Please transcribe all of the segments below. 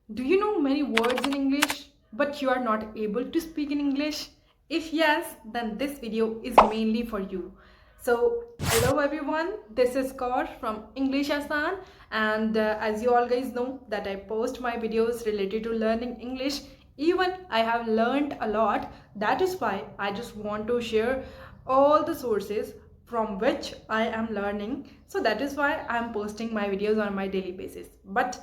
Do you know many words in English, but you are not able to speak in English? If yes, then this video is mainly for you. So, hello everyone, this is Kaur from English Asan, and as you all guys know that I post my videos related to learning English. Even I have learned a lot. That is why I just want to share all the sources from which I am learning. So that is why I am posting my videos on my daily basis. But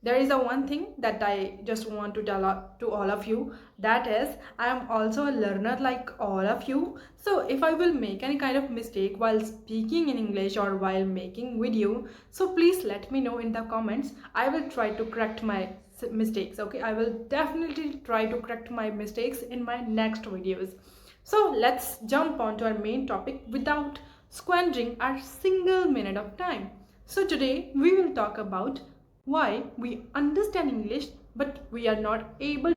there is a one thing that I just want to tell to all of you, that is I am also a learner like all of you. So if I will make any kind of mistake while speaking in English or while making video, so please let me know in the comments. I will try to correct my mistakes. Okay, I will definitely try to correct my mistakes in my next videos. So let's jump on to our main topic without squandering our single minute of time. So today we will talk about why we understand English but we are not able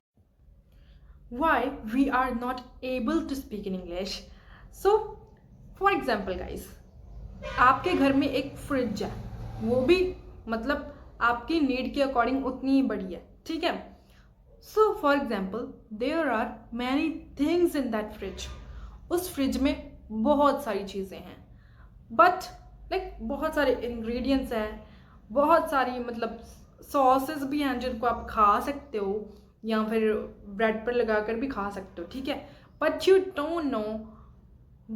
to speak in English. So for example guys, आपके घर में एक fridge है, वो भी मतलब आपकी need के अकॉर्डिंग उतनी ही बड़ी है, ठीक है. So for example there are many things in that fridge. उस फ्रिज में बहुत सारी चीज़ें हैं, बट लाइक बहुत सारे इंग्रेडिएंट्स हैं, बहुत सारी मतलब सॉसेस भी हैं जिनको आप खा सकते हो या फिर ब्रेड पर लगा कर भी खा सकते हो, ठीक है. But you don't no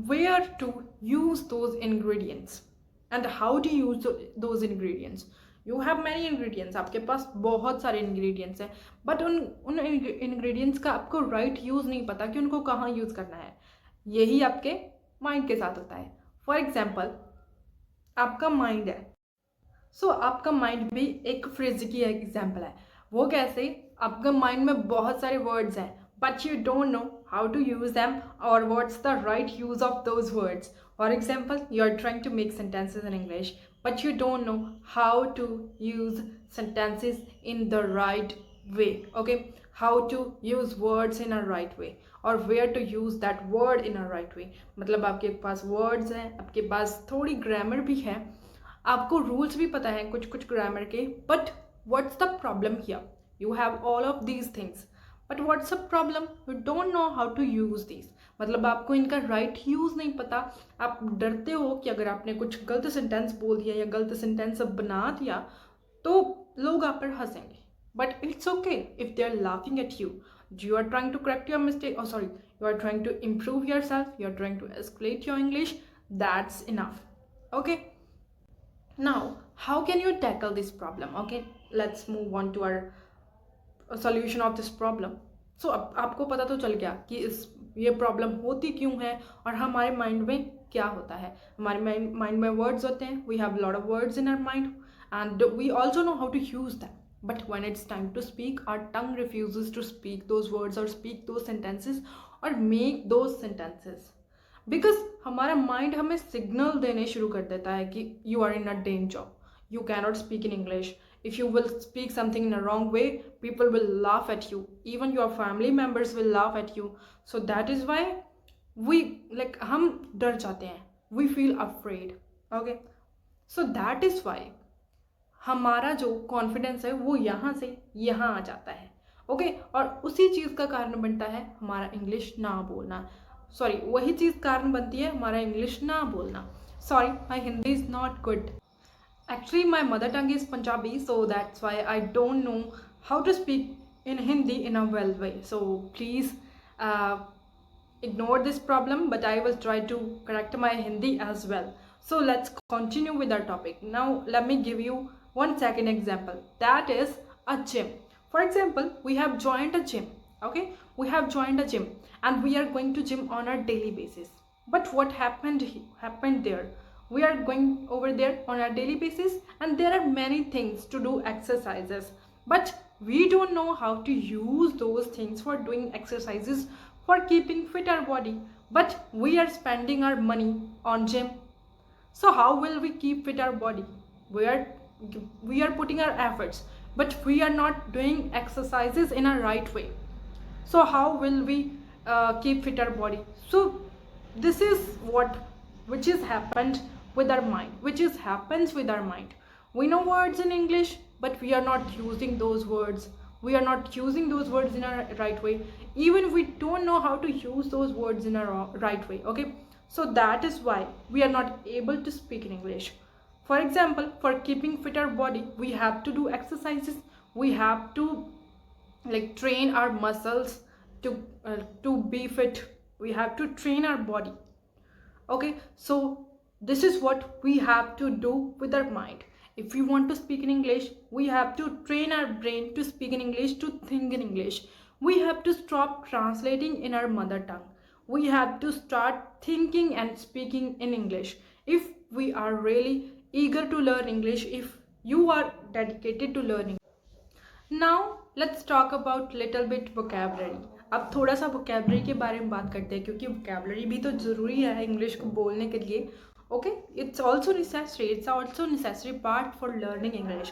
where to use those ingredients and how to use those ingredients. You have many ingredients, आपके पास बहुत सारे ingredients हैं, but उन ingredients का आपको right use नहीं पता कि उनको कहाँ use करना है. यही आपके mind के साथ होता है. For example, आपका mind है, सो आपका माइंड भी एक फ्रिज की एग्जाम्पल है. वो कैसे? आपका माइंड में बहुत सारे वर्ड्स हैं, but you don't know how to use them और what's the right use of those words. For example, you are trying to make sentences in English, but you don't know how to use sentences in the right way. Okay, how to use words in a right way or where to use that word in a right way. मतलब आपके पास words हैं, आपके पास थोड़ी grammar भी है, आपको rules भी पता है कुछ कुछ ग्रामर के, but what's the problem here? You have all of these things, but what's the problem? You don't know how to use this. मतलब आपको इनका राइट यूज नहीं पता. आप डरते हो कि अगर आपने कुछ गलत सेंटेंस बोल दिया या गलत सेंटेंस बना दिया तो लोग आप पर हंसेंगे. But it's okay if they are laughing at you. You are trying to correct your mistake, oh sorry, you are trying to improve yourself, you are trying to escalate your English. That's enough. Okay, now how can you tackle this problem? Okay, let's move on to our solution of this problem. So अब आपको पता तो चल गया कि इस ये problem होती क्यों है और हमारे माइंड में क्या होता है. हमारे माइंड में वर्ड्स होते हैं, we have lot of words in our mind and we also know how to use them, but when it's time to speak our tongue refuses to speak those words or speak those sentences or make those sentences because हमारा mind हमें signal देने शुरू कर देता है कि you are in a danger, you cannot speak in English. If you will speak something in a wrong way, people will laugh at you, even your family members will laugh at you. So that is why we like हम डर जाते हैं, we feel afraid. Okay, so that is why हमारा जो confidence है वो यहाँ से यहाँ आ जाता है. ओके, और उसी चीज़ का कारण बनता है हमारा इंग्लिश ना बोलना. सॉरी, वही चीज़ कारण बनती है हमारा इंग्लिश ना बोलना. Sorry, my Hindi is not good. Actually, my mother tongue is Punjabi, so that's why I don't know how to speak in Hindi in a well way. So please ignore this problem, but I will try to correct my Hindi as well. So let's continue with our topic. Now let me give you one second example. That is a gym. For example, we have joined a gym. Okay, we have joined a gym and we are going to gym on a daily basis. But what happened there? We are going over there on a daily basis and there are many things to do exercises, but we don't know how to use those things for doing exercises for keeping fit our body, but we are spending our money on gym. So how will we keep fit our body? We are putting our efforts, but we are not doing exercises in a right way. So how will we keep fit our body? So this is which is happened with our mind, which happens with our mind. We know words in English, but we are not using those words we are not using those words in a right way, even we don't know how to use those words in a right way. Okay, so that is why we are not able to speak in English. For example, for keeping fit our body, we have to do exercises, we have to like train our muscles to be fit, we have to train our body. Okay, so this is what we have to do with our mind. If we want to speak in English, we have to train our brain to speak in English, to think in English. We have to stop translating in our mother tongue. We have to start thinking and speaking in English. If we are really eager to learn English, if you are dedicated to learning. Now let's talk about little bit vocabulary. अब थोड़ा सा vocabulary के बारे में बात करते हैं, क्योंकि वोकेबलरी भी तो ज़रूरी है इंग्लिश को बोलने के लिए. Okay, it's also necessary part for learning English.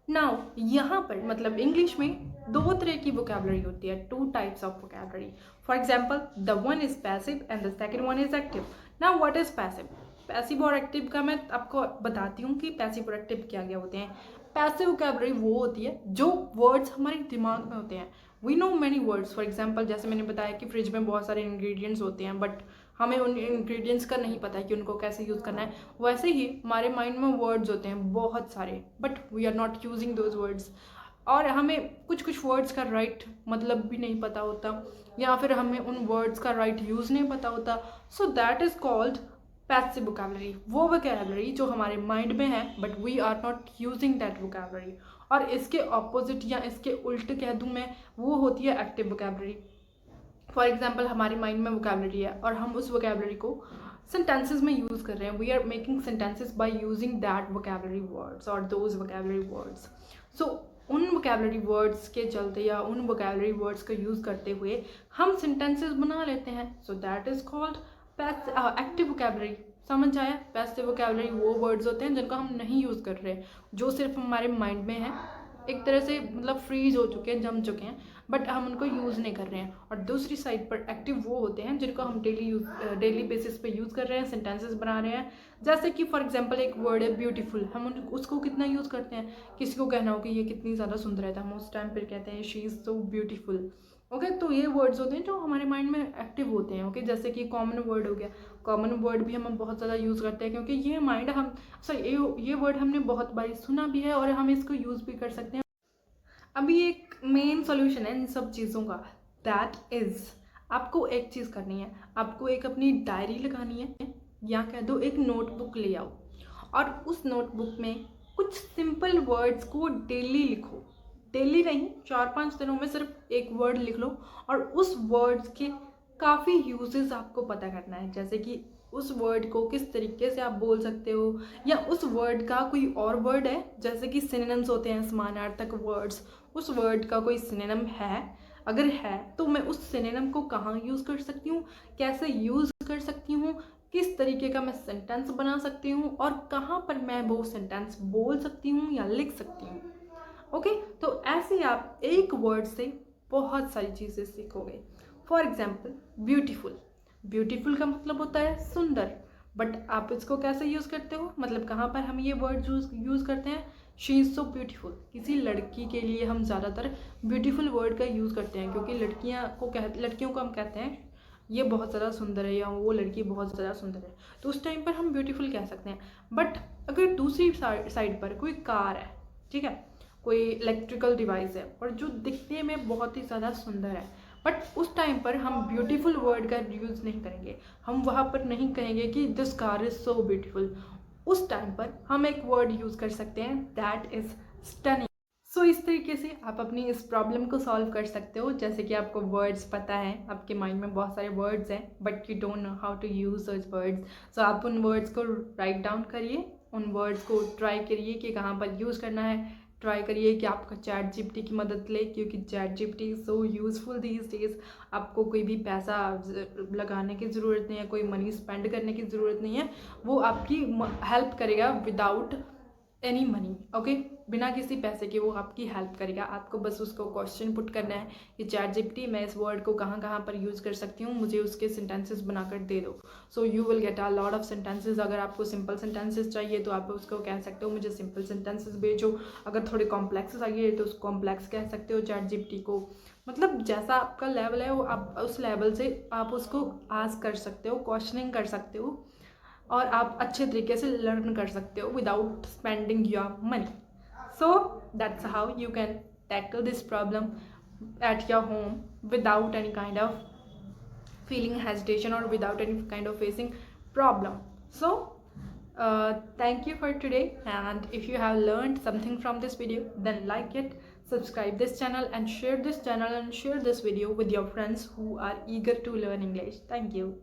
Now यहाँ पर मतलब इंग्लिश में दो तरह की वोकेबलरी होती है, two types of vocabulary. For example, the one is passive and the second one is active. Now what is passive? Passive और एक्टिव का मैं आपको बताती हूँ कि पैसिव और एक्टिव क्या क्या होते हैं. पैसिव वोकैबुलरी वो होती है जो वर्ड्स हमारे दिमाग में होते हैं. We know many words. For example, जैसे मैंने बताया कि फ्रिज में बहुत सारे इंग्रेडिएंट्स होते हैं, बट हमें उन इंग्रेडिएंट्स का नहीं पता है कि उनको कैसे यूज़ करना है. वैसे ही हमारे माइंड में वर्ड्स होते हैं बहुत सारे, but we are not using those words. और हमें कुछ कुछ वर्ड्स का राइट मतलब भी नहीं पता होता, या फिर हमें उन वर्ड्स का राइट यूज़ नहीं पता होता. So that is called passive vocabulary. वो वोकैबुलरी जो हमारे माइंड में है but we are not using that vocabulary. और इसके ऑपोजिट या इसके उल्ट कह दूँ मैं, वो होती है एक्टिव वोकैबुलरी. फॉर एग्जाम्पल, हमारे माइंड में वोकैबुलरी है और हम उस वोकैबुलरी को सेंटेंसेस में यूज़ कर रहे हैं. We are making sentences by using that vocabulary words और दोज वोकैबुलरी वर्ड्स. सो उन वोकैबुलरी वर्ड्स के चलते या उन वोकैबुलरी वर्ड्स का यूज़ करते हुए हम सेंटेंसेस बना लेते हैं. सो that is called active vocabulary. समझ आया? पैसिव वोकैबुलरी वो वर्ड्स होते हैं जिनका हम नहीं यूज़ कर रहे, जो सिर्फ हमारे माइंड में है, एक तरह से मतलब फ्रीज हो चुके हैं, जम चुके हैं, बट हम उनको यूज़ नहीं कर रहे हैं. और दूसरी साइड पर एक्टिव वो होते हैं जिनको हम डेली बेसिस पे यूज़ कर रहे हैं, सेंटेंसेस बना रहे हैं. जैसे कि फॉर एग्जांपल एक वर्ड है ब्यूटीफुल, हम उसको कितना यूज़ करते हैं. किसी को कहना हो कि ये कितनी ज़्यादा सुंदर है तो हम उस टाइम पर कहते हैं she is so beautiful. Okay, तो ये वर्ड्स होते हैं जो हमारे माइंड में एक्टिव होते हैं. ओके, जैसे कि कॉमन वर्ड हो गया. कॉमन वर्ड भी हम बहुत ज़्यादा यूज़ करते हैं क्योंकि ये माइंड हम ये वर्ड हमने बहुत बार सुना भी है और हम इसको यूज़ भी कर सकते हैं. अभी एक मेन सॉल्यूशन है इन सब चीज़ों का. दैट इज़, आपको एक चीज़ करनी है, आपको एक अपनी डायरी लगानी है, या कह दो एक नोटबुक ले आओ और उस नोटबुक में कुछ सिंपल वर्ड्स को डेली लिखो. डेली नहीं, 4-5 दिनों में सिर्फ एक वर्ड लिख लो और उस वर्ड्स के काफ़ी यूजेस आपको पता करना है. जैसे कि उस वर्ड को किस तरीके से आप बोल सकते हो, या उस वर्ड का कोई और वर्ड है. जैसे कि सिनोनिम्स होते हैं, समानार्थक वर्ड्स. उस वर्ड का कोई सिनोनिम है, अगर है तो मैं उस सिनोनिम को कहाँ यूज़ कर सकती हूँ, कैसे यूज़ कर सकती हूँ, किस तरीके का मैं सेंटेंस बना सकती हूँ और कहाँ पर मैं वो सेंटेंस बोल सकती हूँ या लिख सकती हूँ. ओके, तो ऐसे आप एक वर्ड से बहुत सारी चीज़ें सीखोगे. For example, beautiful. ब्यूटीफुल का मतलब होता है सुंदर, बट आप इसको कैसे यूज़ करते हो, मतलब कहाँ पर हम ये वर्ड यूज़ करते हैं. She is so beautiful. किसी लड़की के लिए हम ज़्यादातर ब्यूटीफुल वर्ड का यूज़ करते हैं, क्योंकि लड़कियों को हम कहते हैं ये बहुत ज़्यादा सुंदर है या वो लड़की बहुत ज़्यादा सुंदर है, तो उस टाइम पर हम ब्यूटीफुल कह सकते हैं. बट अगर दूसरी साइड पर कोई कार है, ठीक है, कोई इलेक्ट्रिकल डिवाइस है और जो दिखने में बहुत ही ज़्यादा सुंदर है, बट उस टाइम पर हम ब्यूटीफुल वर्ड का यूज़ नहीं करेंगे. हम वहाँ पर नहीं कहेंगे कि this car is so beautiful. उस टाइम पर हम एक वर्ड यूज़ कर सकते हैं, दैट इज़ स्टनिंग. सो इस तरीके से आप अपनी इस प्रॉब्लम को सॉल्व कर सकते हो. जैसे कि आपको वर्ड्स पता है, आपके माइंड में बहुत सारे वर्ड्स हैं, but you don't know how to use those words. So आप उन वर्ड्स को राइट डाउन करिए, उन वर्ड्स को ट्राई करिए कि कहाँ पर यूज़ करना है. ट्राई करिए कि आपका चैट जीपीटी की मदद ले, क्योंकि chat GPT is so useful these days. आपको कोई भी पैसा लगाने की ज़रूरत नहीं है, कोई मनी स्पेंड करने की ज़रूरत नहीं है. वो आपकी हेल्प करेगा विदाउट एनी मनी. ओके, बिना किसी पैसे के वो आपकी हेल्प करेगा। आपको बस उसको क्वेश्चन पुट करना है कि चैट जीपीटी मैं इस वर्ड को कहाँ कहाँ पर यूज़ कर सकती हूँ, मुझे उसके सेंटेंसेस बनाकर दे दो। So you will get a lot of sentences. अगर आपको सिंपल सेंटेंसेस चाहिए तो आप उसको कह सकते हो मुझे सिंपल सेंटेंसेस भेजो। अगर थोड़े कॉम्प्लेक्स चाहिए तो उस कॉम्प्लेक्स कह सकते हो चैट जीपीटी को। मतलब जैसा आपका लेवल है वो आप उस लेवल से आप उसको आस्क कर सकते हो, क्वेश्चनिंग कर सकते हो, और आप अच्छे तरीके से लर्न कर सकते हो without spending your money. So that's how you can tackle this problem at your home without any kind of feeling hesitation or without any kind of facing problem. So thank you for today, and if you have learned something from this video, then like it, subscribe this channel, and share this channel and share this video with your friends who are eager to learn English. Thank you.